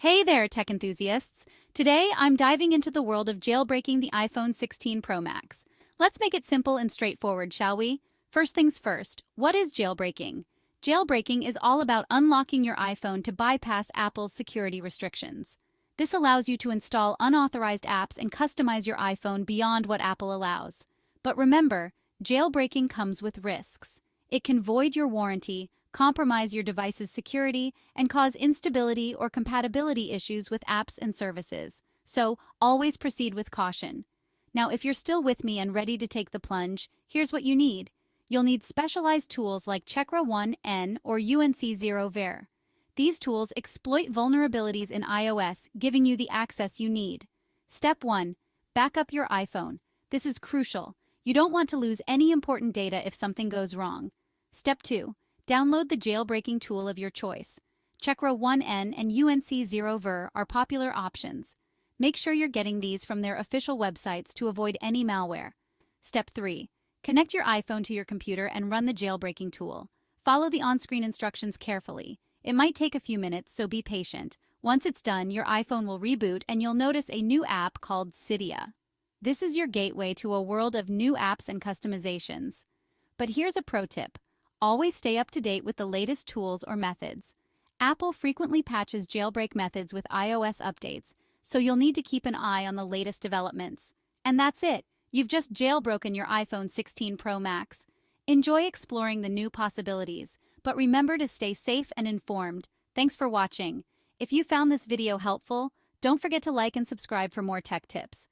Hey there, tech enthusiasts! Today, I'm diving into the world of jailbreaking the iPhone 16 Pro Max. Let's make it simple and straightforward, shall we? First things first, what is jailbreaking? Jailbreaking is all about unlocking your iPhone to bypass Apple's security restrictions. This allows you to install unauthorized apps and customize your iPhone beyond what Apple allows. But remember, jailbreaking comes with risks. It can void your warranty, compromise your device's security, and cause instability or compatibility issues with apps and services. So, always proceed with caution. Now, if you're still with me and ready to take the plunge, here's what you need. You'll need specialized tools like Chekra 1N or UNC0Ver. These tools exploit vulnerabilities in iOS, giving you the access you need. Step 1. Back up your iPhone. This is crucial. You don't want to lose any important data if something goes wrong. Step 2. Download the jailbreaking tool of your choice. Chekra 1N and UNC0Ver are popular options. Make sure you're getting these from their official websites to avoid any malware. Step 3. Connect your iPhone to your computer and run the jailbreaking tool. Follow the on-screen instructions carefully. It might take a few minutes, so be patient. Once it's done, your iPhone will reboot and you'll notice a new app called Cydia. This is your gateway to a world of new apps and customizations. But here's a pro tip. Always stay up to date with the latest tools or methods. Apple frequently patches jailbreak methods with iOS updates, so you'll need to keep an eye on the latest developments. And that's it. You've just jailbroken your iPhone 16 Pro Max. Enjoy exploring the new possibilities, but remember to stay safe and informed. Thanks for watching. If you found this video helpful, don't forget to like and subscribe for more tech tips.